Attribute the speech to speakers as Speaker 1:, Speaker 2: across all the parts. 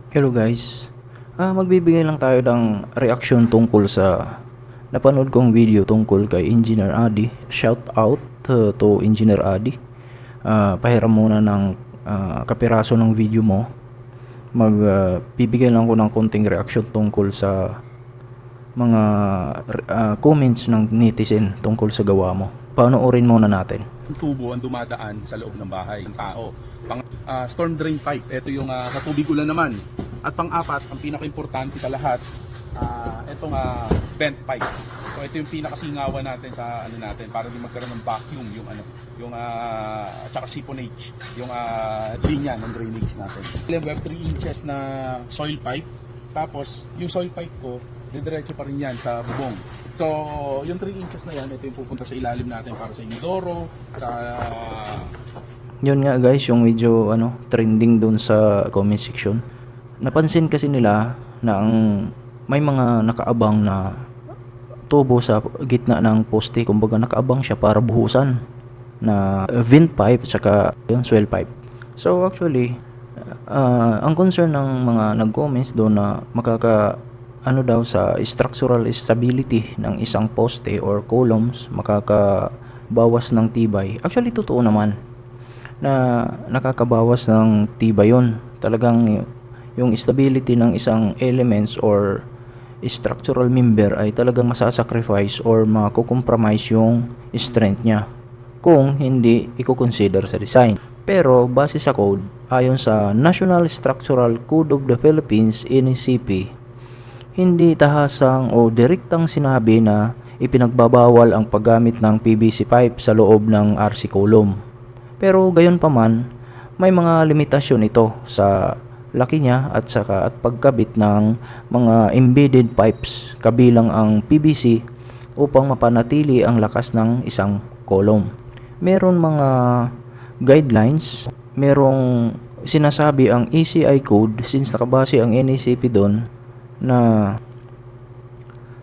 Speaker 1: Hello guys. Magbibigay lang tayo ng reaction tungkol sa napanood kong video tungkol kay Engineer Adi. Shout out to Engineer Adi. Pahiram muna ng kapiraso ng video mo. Magbibigay lang ko ng konting reaction tungkol sa mga comments ng netizen tungkol sa gawa mo. Panoorin muna natin.
Speaker 2: Tubo ang dumadaan sa loob ng bahay ng tao. Storm drain pipe, ito yung sa tubig ulan naman. At pang-apat, ang pinaka-importante sa lahat, itong vent pipe. So ito yung pinakasingawan natin sa natin para di magkaroon ng vacuum yung tsaka siphonage, yung linya ng drainage natin. We have 3 inches na soil pipe. Tapos yung soil pipe ko, didiretso pa rin yan sa bubong. So, yung 3 inches na yan, ito yung pupunta sa ilalim natin para sa inodoro, sa...
Speaker 1: Yun nga guys, yung medyo trending dun sa comment section. Napansin kasi nila na may mga nakaabang na tubo sa gitna ng poste. Kumbaga nakaabang siya para buhusan na vent pipe at yung swell pipe. So actually, ang concern ng mga nag-comments doon na daw sa structural stability ng isang poste or columns, makakabawas ng tibay. Actually totoo naman na nakakabawas ng tibay yon. Talagang yung stability ng isang elements or structural member ay talagang masasacrifice or makukompromise yung strength niya kung hindi i-consider sa design. Pero base sa code, ayon sa National Structural Code of the Philippines, NSCP, hindi tahasang o direktang sinabi na ipinagbabawal ang paggamit ng PVC pipe sa loob ng RC column. Pero gayon pa man, may mga limitasyon ito sa laki niya at pagkabit ng mga embedded pipes kabilang ang PVC upang mapanatili ang lakas ng isang column. Meron mga guidelines, merong sinasabi ang ECI code since nakabase ang NACP doon na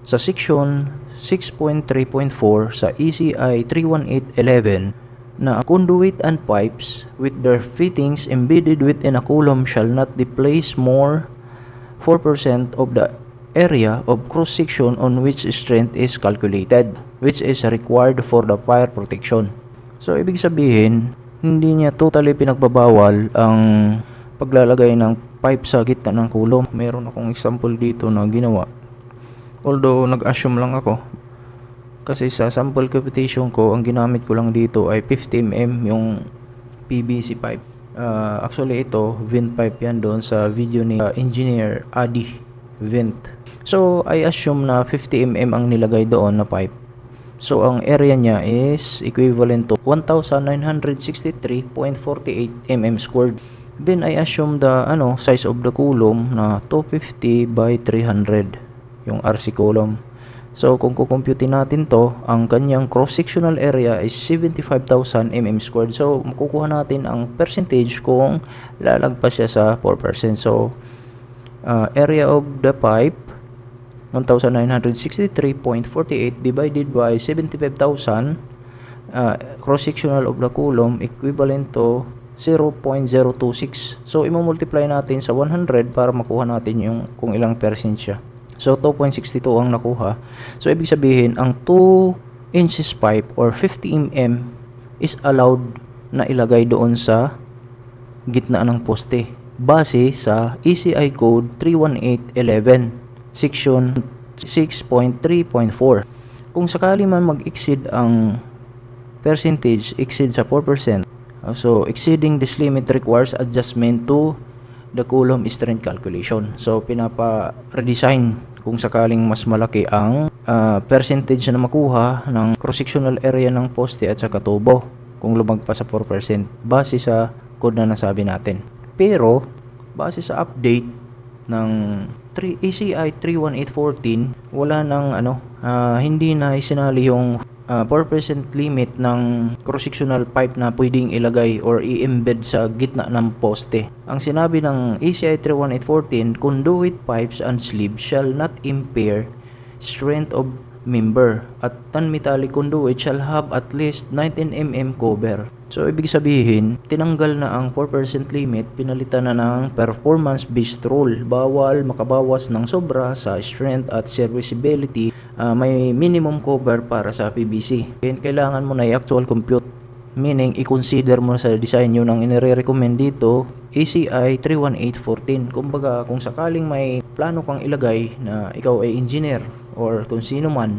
Speaker 1: sa section 6.3.4 sa ECI 31811 na conduit and pipes with their fittings embedded within a column shall not displace more 4% of the area of cross section on which strength is calculated, which is required for the fire protection. So ibig sabihin, hindi niya totally pinagbabawal ang paglalagay ng pipe sa gitna ng column. Meron akong example dito na ginawa, although nag-assume lang ako kasi sa sample computation ko, ang ginamit ko lang dito ay 50mm yung PVC pipe. Actually ito, vent pipe yan doon sa video ni Engineer Adi Vent. So I assume na 50mm ang nilagay doon na pipe. So ang area niya is equivalent to 1963.48 mm squared. Then I assume the size of the column na 250 by 300 yung RC column. So kung kukumputin natin to, ang kanyang cross-sectional area is 75,000 mm squared. So makukuha natin ang percentage kung lalagpas siya sa 4%. So area of the pipe 1963.48 divided by 75,000, cross-sectional of the column equivalent to 0.026. So i-multiply natin sa 100 para makuha natin yung kung ilang percent siya. So 2.62 ang nakuha. So ibig sabihin ang 2 inches pipe or 50mm is allowed na ilagay doon sa gitna ng poste base sa ECI code 31811 section 6.3.4. Kung sakali man mag-exceed ang percentage exceed sa 4%, so exceeding this limit requires adjustment to the column strength calculation. So pinapa-redesign kung sakaling mas malaki ang percentage na makuha ng cross-sectional area ng poste at saka tubo kung lumagpas sa 4% base sa code na nasabi natin. Pero base sa update ng ECI 31814, wala nang hindi na isinali yung 4% limit ng cross-sectional pipe na pwedeng ilagay or i-embed sa gitna ng poste. Ang sinabi ng ECI 31814, conduit pipes and sleeves shall not impair strength of member at non-metallic conduit shall have at least 19 mm cover. So ibig sabihin, tinanggal na ang 4% limit, pinalitan na ng performance-based rule. Bawal makabawas ng sobra sa strength at serviceability. May minimum cover para sa PVC. Kaya kailangan mo na i-actual compute. Meaning, i-consider mo sa design yun ang inire-recommend dito, ACI 31814. Kumbaga, kung sakaling may plano kang ilagay na ikaw ay engineer or kung sino man,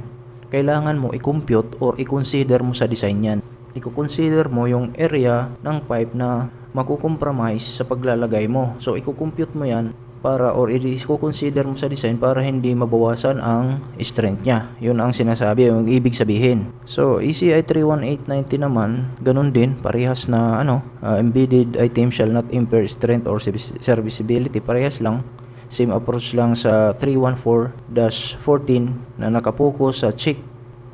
Speaker 1: kailangan mo i-compute or i-consider mo sa design yan. I-consider mo yung area ng pipe na makukompromise sa paglalagay mo. So, i-compute mo yan para or i-consider mo sa design para hindi mabawasan ang strength niya. Yun ang sinasabi, yung ibig sabihin. So, ACI 31890 naman, ganun din, parehas na embedded item shall not impair strength or serviceability. Parehas lang. Same approach lang sa 314-14 na nakapokus sa check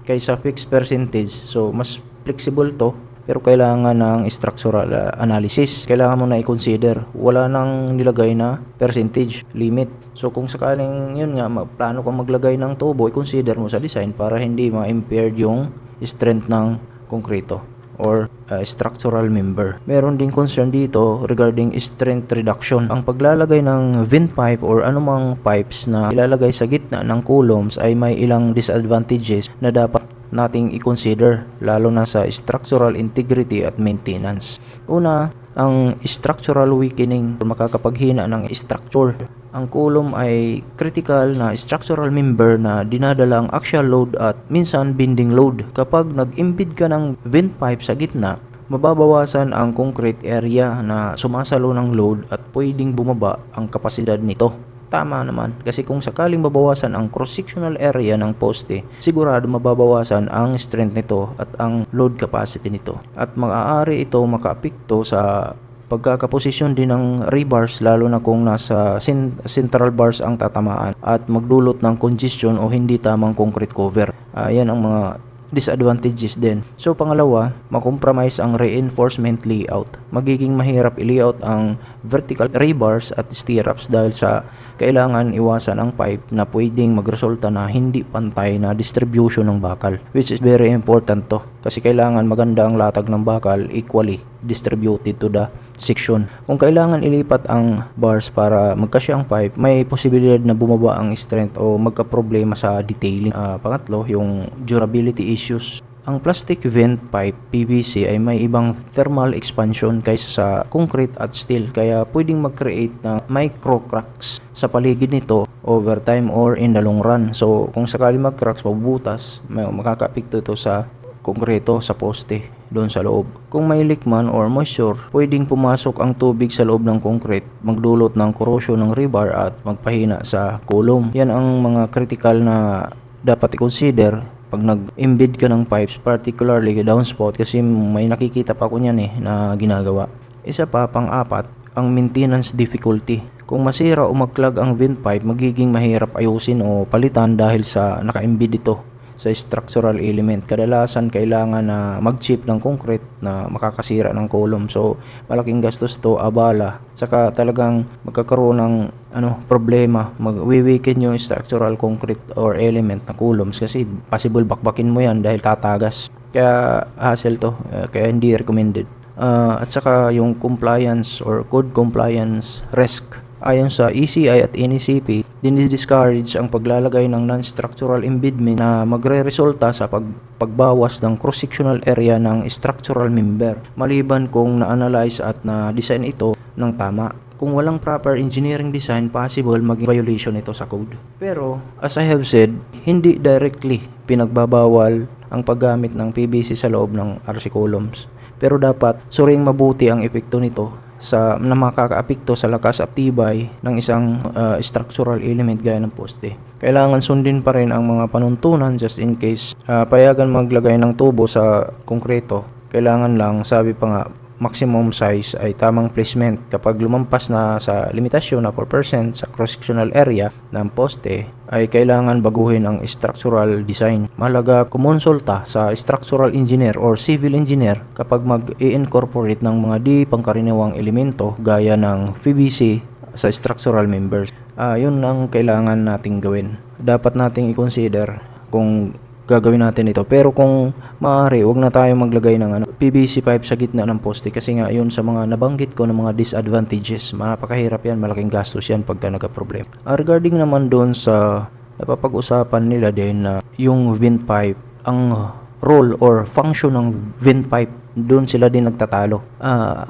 Speaker 1: kaysa fixed percentage. So, mas flexible to. Pero kailangan ng structural analysis. Kailangan mo na i-consider. Wala nang nilagay na percentage limit. So kung sakaling yun nga, plano kang maglagay ng tubo, i-consider mo sa design para hindi ma-impaired yung strength ng konkreto or structural member. Meron ding concern dito regarding strength reduction. Ang paglalagay ng vent pipe or anumang pipes na ilalagay sa gitna ng columns ay may ilang disadvantages na dapat nating i-consider, lalo na sa structural integrity at maintenance. Una, ang structural weakening, makakapaghina ng structure. Ang column ay critical na structural member na dinadala ang axial load at minsan bending load. Kapag nag-embed ka ng vent pipe sa gitna, mababawasan ang concrete area na sumasalo ng load at pwedeng bumaba ang kapasidad nito. Tama naman, kasi kung sakaling mabawasan ang cross-sectional area ng poste, sigurado mababawasan ang strength nito at ang load capacity nito. At maaari ito makaapekto sa pagkakaposisyon din ng rebars, lalo na kung nasa central bars ang tatamaan at magdulot ng congestion o hindi tamang concrete cover. Yan ang mga disadvantages din. So pangalawa, makompromise ang reinforcement layout. Magiging mahirap i-layout ang vertical rebars at stirrups dahil sa kailangan iwasan ang pipe na pwedeng magresulta na hindi pantay na distribution ng bakal, which is very important to kasi kailangan maganda ang latag ng bakal equally distributed to the section. Kung kailangan ilipat ang bars para magkasya ang pipe, may posibilidad na bumaba ang strength o magka-problema sa detailing. Pangatlo, yung durability issues. Ang plastic vent pipe PVC ay may ibang thermal expansion kaysa sa concrete at steel, kaya pwedeng mag-create ng micro cracks sa paligid nito over time or in the long run. So kung sakali mag-cracks, mabubutas, makaka-apekto ito sa konkreto sa poste doon sa loob. Kung may leak man or moisture, pwedeng pumasok ang tubig sa loob ng concrete, magdulot ng corrosion ng rebar at magpahina sa column. Yan ang mga critical na dapat i-consider pag nag-embed ka ng pipes, particularly downspout, kasi may nakikita pa ko niyan na ginagawa. Isa pa, pang-apat, ang maintenance difficulty. Kung masira o mag-clog ang vent pipe, magiging mahirap ayusin o palitan dahil sa naka-embed ito sa structural element. Kadalasan kailangan na mag-chip ng concrete na makakasira ng column. So malaking gastos to, abala. Saka talagang magkakaroon ng problema, mag-weaken yung structural concrete or element na columns kasi possible bakbakin mo yan dahil tatagas. Kaya hassle to, kaya hindi recommended. At saka yung compliance or code compliance risk. Ayon sa ECI at NECP, dinidiscourage ang paglalagay ng non-structural embedment na magre-resulta sa pagbawas ng cross-sectional area ng structural member, maliban kung na-analyze at na-design ito ng tama. Kung walang proper engineering design, possible maging violation ito sa code. Pero, as I have said, hindi directly pinagbabawal ang paggamit ng PVC sa loob ng RC columns. Pero dapat suriing mabuti ang epekto nito na makakaapekto sa lakas at tibay ng isang structural element gaya ng poste. Kailangan sundin pa rin ang mga panuntunan just in case payagan maglagay ng tubo sa konkreto. Kailangan lang, sabi pa nga, maximum size ay tamang placement. Kapag lumampas na sa limitasyon na 4% sa cross-sectional area ng poste, ay kailangan baguhin ang structural design. Mahalaga kumonsulta sa structural engineer or civil engineer kapag mag-i-incorporate ng mga di pangkaraniwang elemento gaya ng PVC sa structural members. Yun ang kailangan nating gawin. Dapat nating i-consider kung gagawin natin ito. Pero kung maaari, wag na tayo maglagay ng PVC pipe sa gitna ng poste kasi nga yun sa mga nabanggit ko ng mga disadvantages. Napakahirap yan, malaking gastos yan pagka nagka-problem. Regarding naman doon sa napapag-usapan nila din na yung vent pipe, ang role or function ng vent pipe, doon sila din nagtatalo.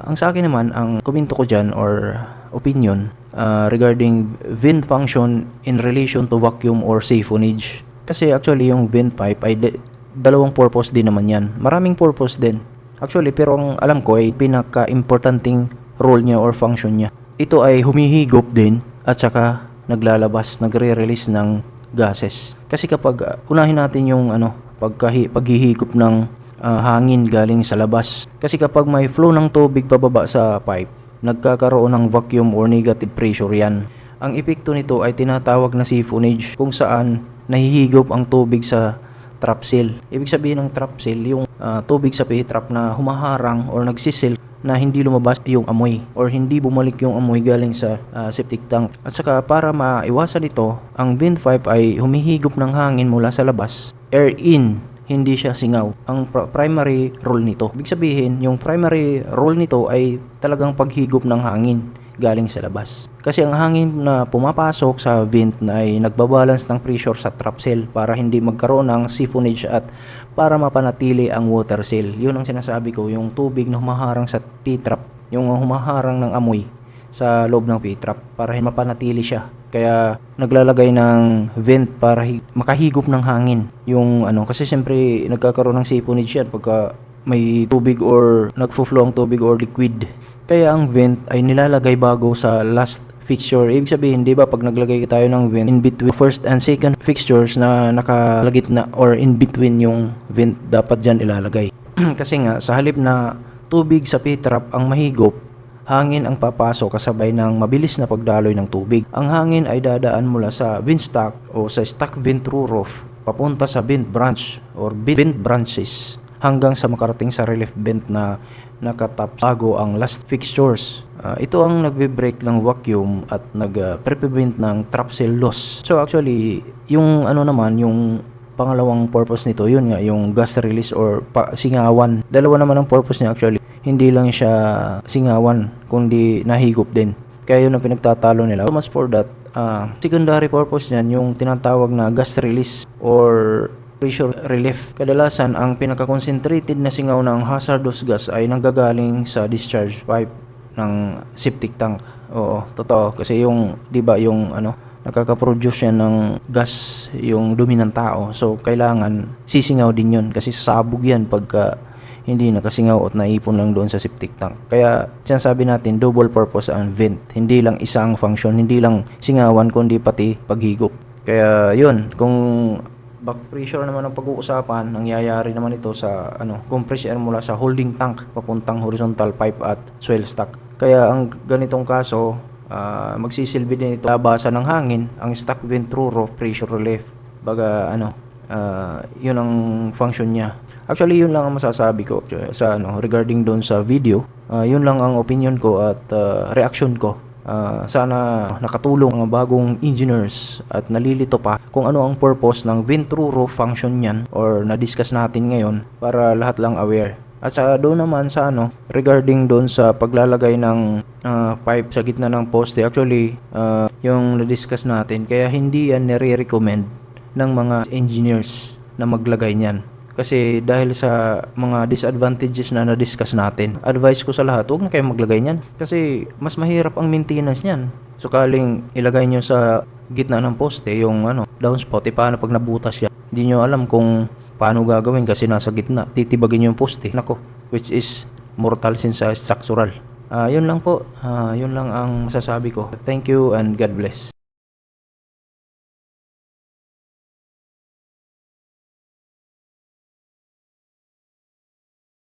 Speaker 1: Ang sa akin naman, ang komento ko dyan or opinion regarding vent function in relation to vacuum or siphonage. Kasi actually yung vent pipe ay dalawang purpose din naman yan. Maraming purpose din. Actually, pero ang alam ko ay pinaka-importanting role niya or function niya. Ito ay humihigop din at saka naglalabas, nagre-release ng gases. Kasi kapag unahin natin yung paghihigop ng hangin galing sa labas. Kasi kapag may flow ng tubig pababa sa pipe, nagkakaroon ng vacuum or negative pressure yan. Ang epekto nito ay tinatawag na siphonage kung saan nahihigop ang tubig sa trap seal. Ibig sabihin ng trap seal, yung tubig sa P-trap na humaharang or nagsisil na hindi lumabas yung amoy or hindi bumalik yung amoy galing sa septic tank. At saka para maiwasan ito, ang vent pipe ay humihigop ng hangin mula sa labas, air in, hindi siya singaw. Ang primary role nito. Ibig sabihin, yung primary role nito ay talagang paghigop ng hangin galing sa labas. Kasi ang hangin na pumapasok sa vent na ay nagbabalance ng pressure sa trap seal para hindi magkaroon ng siphonage at para mapanatili ang water seal. Yun ang sinasabi ko, yung tubig na humaharang sa P-trap, yung humaharang ng amoy sa loob ng P-trap para mapanatili siya. Kaya naglalagay ng vent para makahigop ng hangin. Yung kasi siyempre nagkakaroon ng siphonage yan pagka may tubig or nagfo-flow ang tubig or liquid. Kaya ang vent ay nilalagay bago sa last fixture. Ibig sabihin, di ba, pag naglagay tayo ng vent in between first and second fixtures na nakalagitna or in between yung vent, dapat dyan ilalagay. Kasi nga, sa halip na tubig sa P-trap ang mahigop, hangin ang papasok kasabay ng mabilis na pagdaloy ng tubig. Ang hangin ay dadaan mula sa vent stack o sa stack vent through roof papunta sa vent branch or vent branches hanggang sa makarating sa relief vent na nakatap bago ang last fixtures. Ito ang nagbe-break ng vacuum at nag-prevent ng trap seal loss. So actually, yung naman, yung pangalawang purpose nito, yun nga, yung gas release or singawan. Dalawa naman ang purpose niya actually. Hindi lang siya singawan, kundi nahigop din. Kaya yun ang pinagtatalo nila. So much for that. Secondary purpose niyan, yung tinatawag na gas release or pressure relief. Kadalasan, ang pinaka-concentrated na singaw ng hazardous gas ay nanggagaling sa discharge pipe ng septic tank. Oo, totoo. Kasi yung, di ba, yung nakaka-produce yan ng gas yung dumi ng tao. So, kailangan sisingaw din yun kasi sasabog yan pagka hindi nakasingaw at naipon lang doon sa septic tank. Kaya, sinasabi natin, double purpose ang vent. Hindi lang isang function, hindi lang singawan, kundi pati paghigop. Kaya, yun, kung back pressure naman ang pag-uusapan, nangyayari naman ito sa compressed air mula sa holding tank papuntang horizontal pipe at swell stack. Kaya ang ganitong kaso, magsisilbi din ito labasan ng hangin, ang stack vent through roof pressure relief. Baga yun ang function niya. Actually, yun lang ang masasabi ko sa regarding doon sa video. Yun lang ang opinion ko at reaction ko. Sana nakatulong ang bagong engineers at nalilito pa kung ano ang purpose ng vent through roof function niyan or na-discuss natin ngayon para lahat lang aware. At sa doon naman sa regarding doon sa paglalagay ng pipe sa gitna ng poste, actually yung na-discuss natin, kaya hindi yan nire-recommend ng mga engineers na maglagay niyan. Kasi dahil sa mga disadvantages na na-discuss natin, advice ko sa lahat, huwag na kayo maglagay niyan. Kasi mas mahirap ang maintenance niyan. Sukaling ilagay nyo sa gitna ng poste yung downspout, paano pag nabutas yan? Hindi nyo alam kung paano gagawin kasi nasa gitna. Titibagin yung poste. Nako, which is mortal sin sa structural. Yun lang po. Yun lang ang masasabi ko. Thank you and God bless.